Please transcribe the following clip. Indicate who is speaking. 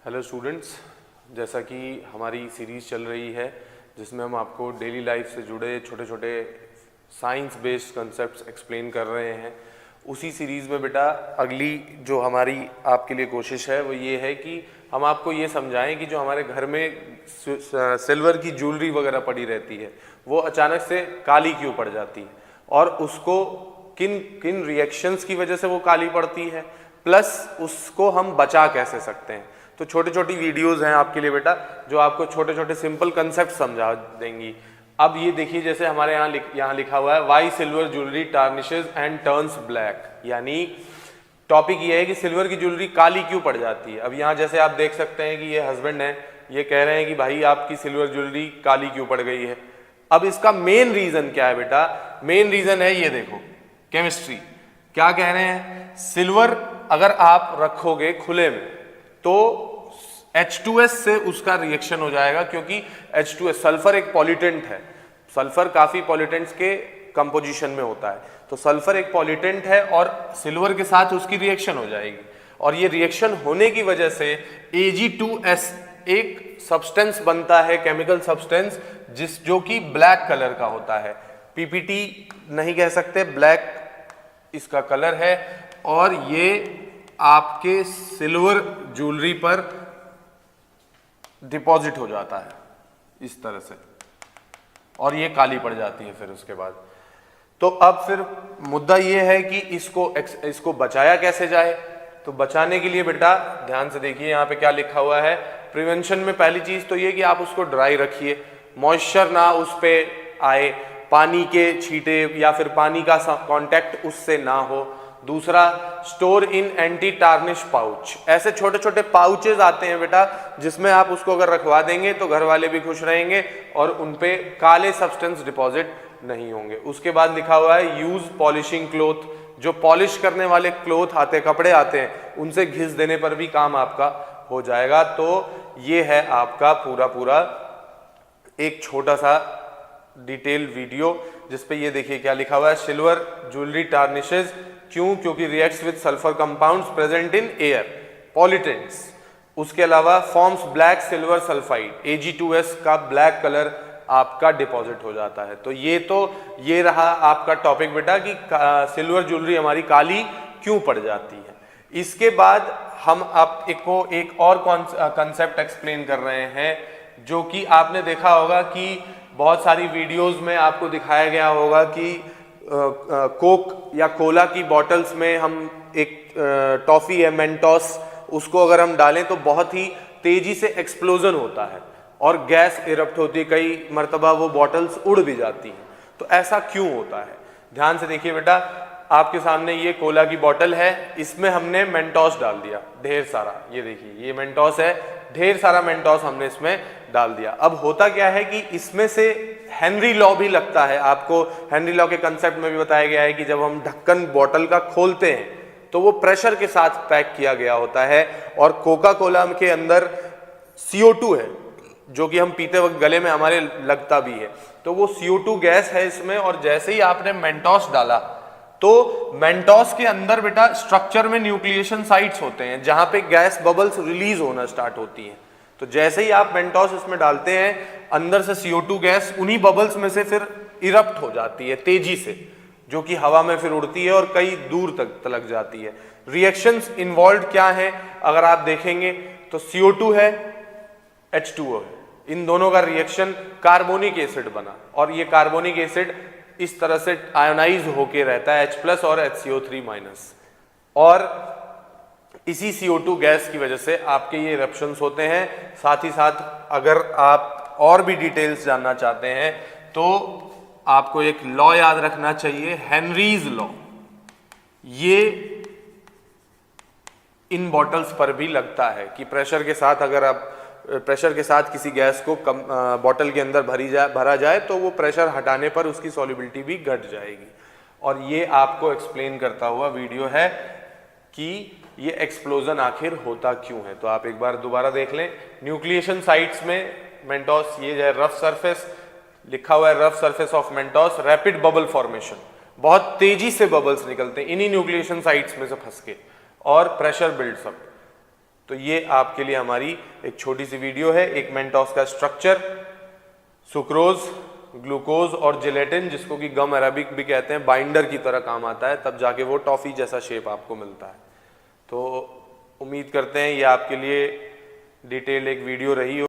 Speaker 1: Hello students, जैसा कि हमारी सीरीज़ चल रही है जिसमें हम आपको डेली लाइफ से जुड़े छोटे छोटे साइंस बेस्ड कॉन्सेप्ट्स एक्सप्लेन कर रहे हैं, उसी सीरीज़ में बेटा अगली जो हमारी आपके लिए कोशिश है वो ये है कि हम आपको ये समझाएं कि जो हमारे घर में सिल्वर की ज्वेलरी वगैरह पड़ी रहती है वो अचानक से काली क्यों पड़ जाती है और उसको किन किन रिएक्शंस की वजह से वो काली पड़ती है, प्लस उसको हम बचा कैसे सकते हैं। तो छोटी छोटी वीडियोस हैं आपके लिए बेटा जो आपको छोटे छोटे सिंपल कंसेप्ट समझा देंगी। अब ये देखिए, जैसे हमारे यहाँ लिखा हुआ है why silver jewellery tarnishes and turns black, यानी टॉपिक ये है कि सिल्वर की ज्वेलरी काली क्यों पड़ जाती है। अब यहाँ जैसे आप देख सकते हैं कि ये हस्बैंड है, ये कह रहे हैं कि भाई आपकी सिल्वर ज्वेलरी काली क्यों पड़ गई है। अब इसका मेन रीजन क्या है बेटा? मेन रीजन है ये देखो, केमिस्ट्री। क्या कह रहे हैं? सिल्वर अगर आप रखोगे खुले में तो H2S से उसका रिएक्शन हो जाएगा, क्योंकि H2S सल्फर एक पॉल्यूटेंट है। सल्फर काफी पॉल्यूटेंट्स के कंपोजिशन में होता है, तो सल्फर एक पॉल्यूटेंट है और सिल्वर के साथ उसकी रिएक्शन हो जाएगी और ये रिएक्शन होने की वजह से Ag2S एक सब्सटेंस बनता है, केमिकल सब्सटेंस, जो कि ब्लैक कलर का होता है। पीपीटी नहीं कह सकते, ब्लैक इसका कलर है और ये आपके सिल्वर ज्वेलरी पर डिपॉजिट हो जाता है इस तरह से और ये काली पड़ जाती है फिर उसके बाद। तो अब फिर मुद्दा ये है कि इसको बचाया कैसे जाए। तो बचाने के लिए बेटा ध्यान से देखिए, यहाँ पे क्या लिखा हुआ है। प्रिवेंशन में पहली चीज तो ये कि आप उसको ड्राई रखिए, मॉइस्चर ना उस पे आए, पानी के छींटे या फिर पानी का कांटेक्ट उससे ना हो। दूसरा, store in anti tarnish pouch. ऐसे छोटे छोटे पाउचेज आते हैं बेटा जिसमें आप उसको अगर रखवा देंगे तो घर वाले भी खुश रहेंगे और उनपे काले सब्सटेंस डिपॉजिट नहीं होंगे। उसके बाद लिखा हुआ है यूज पॉलिशिंग क्लोथ। जो पॉलिश करने वाले क्लोथ आते हैं, कपड़े आते हैं, उनसे घिस देने पर भी काम आपका हो जाएगा। तो ये है आपका पूरा एक छोटा सा डिटेल वीडियो जिसपे ये देखिए क्या लिखा हुआ है। सिल्वर ज्वेलरी टार्निशेस क्यों? क्योंकि reacts with sulphur compounds present in air, pollutants. उसके अलावा forms black silver sulphide, Ag2S का ब्लैक कलर आपका डिपॉजिट हो जाता है। तो ये रहा आपका टॉपिक बेटा कि सिल्वर ज्वेलरी हमारी काली क्यों पड़ जाती है। इसके बाद हम आपको एक और कॉन्सेप्ट एक्सप्लेन कर रहे हैं जो कि आपने देखा होगा कि बहुत सारी वीडियोस में आपको दिखाया गया होगा कि कोक या कोला की बॉटल्स में हम एक टॉफी है मेंटोस, उसको अगर हम डालें तो बहुत ही तेजी से एक्सप्लोजन होता है और गैस इरप्ट होती है, कई मर्तबा वो बॉटल्स उड़ भी जाती हैं। तो ऐसा क्यों होता है? ध्यान से देखिए बेटा, आपके सामने ये कोला की बॉटल है, इसमें हमने मेंटोस डाल दिया ढेर सारा। ये देखिए ये मेंटोस है, ढेर सारा मेंटोस हमने इसमें डाल दिया। अब होता क्या है कि इसमें से हेनरी लॉ भी लगता है। आपको हेनरी लॉ के कंसेप्ट में भी बताया गया है कि जब हम ढक्कन बॉटल का खोलते हैं तो वो प्रेशर के साथ पैक किया गया होता है और कोका कोला के अंदर CO2 है जो कि हम पीते वक्त गले में हमारे लगता भी है। तो वो CO2 गैस है इसमें, और जैसे ही आपने मेंटोस डाला तो मेंटोस के अंदर बेटा स्ट्रक्चर में न्यूक्लिएशन साइट्स होते हैं जहां पे गैस बबल्स रिलीज होना स्टार्ट होती हैं। तो जैसे ही आप मेंटोस इसमें डालते हैं, अंदर से CO2 गैस उन्हीं बबल्स में से फिर इरप्ट हो जाती है तेजी से, जो कि हवा में फिर उड़ती है और कई दूर तक लग जाती है। रिएक्शंस इन्वॉल्व क्या है अगर आप देखेंगे तो CO2 है, H2O है, इन दोनों का रिएक्शन कार्बोनिक एसिड बना और ये कार्बोनिक एसिड इस तरह से आयोनाइज होके रहता है H+ और HCO3-, और इसी CO2 गैस की वजह से आपके ये इरप्शंस होते हैं। साथ ही साथ अगर आप और भी डिटेल्स जानना चाहते हैं तो आपको एक लॉ याद रखना चाहिए, हेनरीज लॉ। ये इन बॉटल्स पर भी लगता है कि प्रेशर के साथ किसी गैस को बॉटल के अंदर भरा जाए तो वो प्रेशर हटाने पर उसकी सॉल्युबिलिटी भी घट जाएगी। और ये आपको एक्सप्लेन करता हुआ वीडियो है कि ये एक्सप्लोजन आखिर होता क्यों है। तो आप एक बार दोबारा देख लें। न्यूक्लिएशन साइट्स में मेंटोस, ये है रफ सरफेस, लिखा हुआ है rough surface of Mentos, rapid bubble formation, बहुत तेजी से बबल्स निकलते हैं इन्हीं न्यूक्लिएशन साइट्स में से फंस के, और प्रेशर बिल्ड्स अप। तो ये आपके लिए हमारी एक छोटी सी वीडियो है, एक मेंटोस का स्ट्रक्चर, सुक्रोज, ग्लूकोज और जिलेटिन, जिसको कि गम अरेबिक भी कहते हैं, बाइंडर की तरह काम आता है, तब जाके वो टॉफी जैसा शेप आपको मिलता है। तो उम्मीद करते हैं ये आपके लिए डिटेल एक वीडियो रही हो।